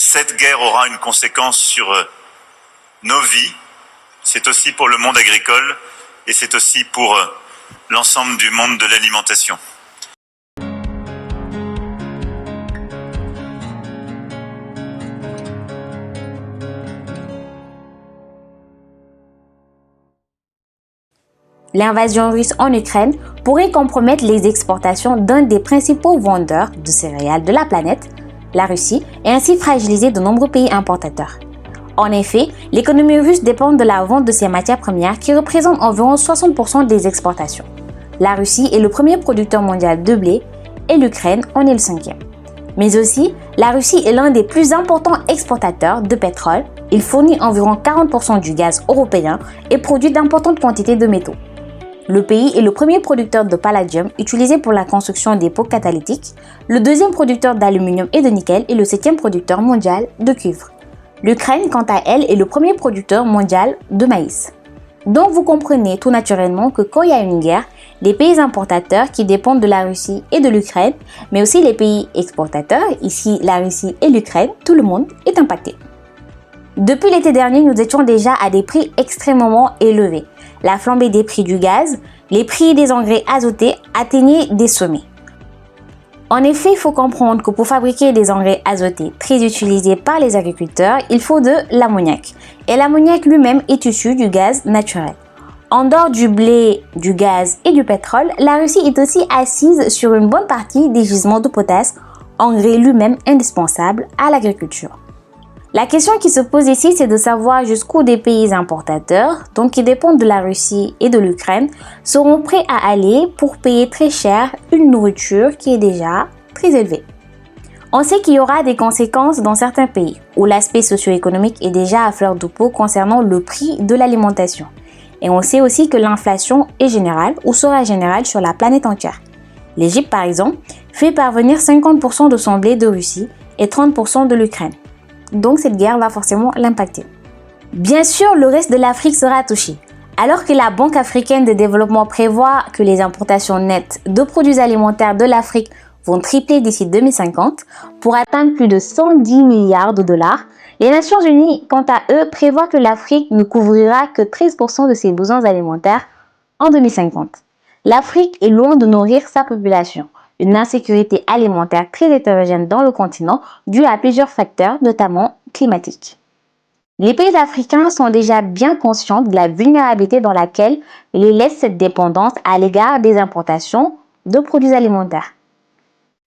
Cette guerre aura une conséquence sur nos vies, c'est aussi pour le monde agricole et c'est aussi pour l'ensemble du monde de l'alimentation. L'invasion russe en Ukraine pourrait compromettre les exportations d'un des principaux vendeurs de céréales de la planète, la Russie, et ainsi fragiliser de nombreux pays importateurs. En effet, l'économie russe dépend de la vente de ces matières premières qui représentent environ 60% des exportations. La Russie est le premier producteur mondial de blé et l'Ukraine en est le cinquième. Mais aussi, la Russie est l'un des plus importants exportateurs de pétrole. Il fournit environ 40% du gaz européen et produit d'importantes quantités de métaux. Le pays est le premier producteur de palladium utilisé pour la construction des pots catalytiques, le deuxième producteur d'aluminium et de nickel et le septième producteur mondial de cuivre. L'Ukraine, quant à elle, est le premier producteur mondial de maïs. Donc vous comprenez tout naturellement que quand il y a une guerre, les pays importateurs qui dépendent de la Russie et de l'Ukraine, mais aussi les pays exportateurs, ici la Russie et l'Ukraine, tout le monde est impacté. Depuis l'été dernier, nous étions déjà à des prix extrêmement élevés. La flambée des prix du gaz, les prix des engrais azotés atteignaient des sommets. En effet, il faut comprendre que pour fabriquer des engrais azotés très utilisés par les agriculteurs, il faut de l'ammoniac. Et l'ammoniac lui-même est issu du gaz naturel. En dehors du blé, du gaz et du pétrole, la Russie est aussi assise sur une bonne partie des gisements de potasse, engrais lui-même indispensable à l'agriculture. La question qui se pose ici, c'est de savoir jusqu'où des pays importateurs, donc qui dépendent de la Russie et de l'Ukraine, seront prêts à aller pour payer très cher une nourriture qui est déjà très élevée. On sait qu'il y aura des conséquences dans certains pays, où l'aspect socio-économique est déjà à fleur de peau concernant le prix de l'alimentation. Et on sait aussi que l'inflation est générale ou sera générale sur la planète entière. L'Égypte, par exemple, fait parvenir 50% de son blé de Russie et 30% de l'Ukraine. Donc cette guerre va forcément l'impacter. Bien sûr, le reste de l'Afrique sera touché. Alors que la Banque africaine de développement prévoit que les importations nettes de produits alimentaires de l'Afrique vont tripler d'ici 2050 pour atteindre plus de 110 milliards de dollars, les Nations Unies, quant à eux, prévoient que l'Afrique ne couvrira que 13% de ses besoins alimentaires en 2050. L'Afrique est loin de nourrir sa population. Une insécurité alimentaire très hétérogène dans le continent due à plusieurs facteurs, notamment climatiques. Les pays africains sont déjà bien conscients de la vulnérabilité dans laquelle les laisse cette dépendance à l'égard des importations de produits alimentaires.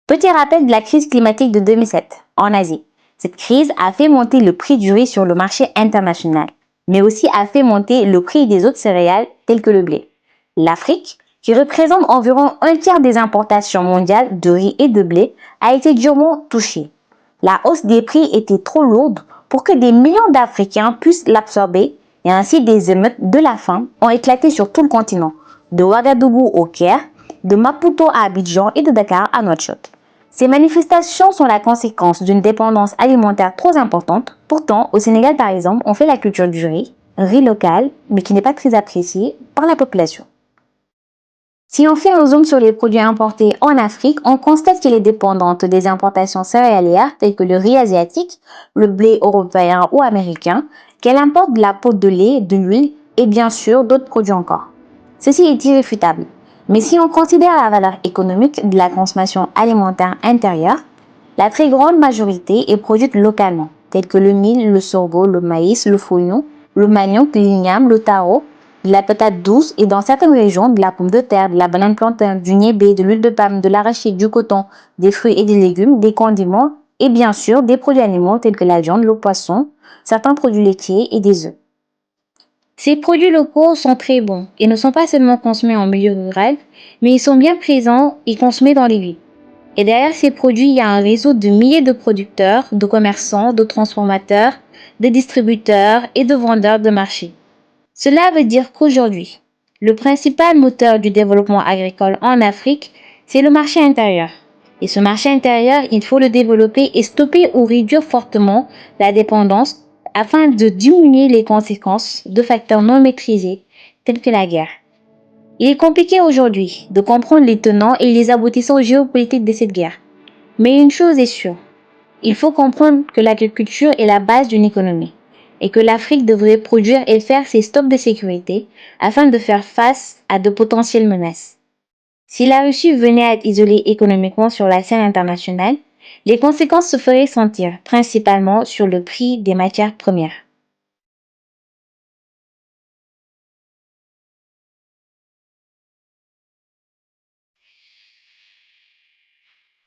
Petit rappel de la crise climatique de 2007 en Asie. Cette crise a fait monter le prix du riz sur le marché international, mais aussi a fait monter le prix des autres céréales telles que le blé. L'Afrique, qui représente environ un tiers des importations mondiales de riz et de blé, a été durement touchée. La hausse des prix était trop lourde pour que des millions d'Africains puissent l'absorber et ainsi des émeutes de la faim ont éclaté sur tout le continent, de Ouagadougou au Caire, de Maputo à Abidjan et de Dakar à Nouakchott. Ces manifestations sont la conséquence d'une dépendance alimentaire trop importante. Pourtant, au Sénégal par exemple, on fait la culture du riz local, mais qui n'est pas très apprécié par la population. Si on fait un zoom sur les produits importés en Afrique, on constate qu'elle est dépendante des importations céréalières telles que le riz asiatique, le blé européen ou américain, qu'elle importe de la poudre de lait, de l'huile et bien sûr d'autres produits encore. Ceci est irréfutable. Mais si on considère la valeur économique de la consommation alimentaire intérieure, la très grande majorité est produite localement, tels que le mil, le sorgho, le maïs, le fougnon, le manioc, l'igname, le taro, de la patate douce et dans certaines régions de la pomme de terre, de la banane plantain, du niébé, de l'huile de palme, de l'arachide, du coton, des fruits et des légumes, des condiments et bien sûr des produits animaux tels que la viande, le poisson, certains produits laitiers et des œufs. Ces produits locaux sont très bons et ne sont pas seulement consommés en milieu rural, mais ils sont bien présents et consommés dans les villes. Et derrière ces produits, il y a un réseau de milliers de producteurs, de commerçants, de transformateurs, de distributeurs et de vendeurs de marché. Cela veut dire qu'aujourd'hui, le principal moteur du développement agricole en Afrique, c'est le marché intérieur. Et ce marché intérieur, il faut le développer et stopper ou réduire fortement la dépendance afin de diminuer les conséquences de facteurs non maîtrisés tels que la guerre. Il est compliqué aujourd'hui de comprendre les tenants et les aboutissants géopolitiques de cette guerre. Mais une chose est sûre, Il faut comprendre que l'agriculture est la base d'une économie et que l'Afrique devrait produire et faire ses stocks de sécurité afin de faire face à de potentielles menaces. Si la Russie venait à être isolée économiquement sur la scène internationale, les conséquences se feraient sentir, principalement sur le prix des matières premières.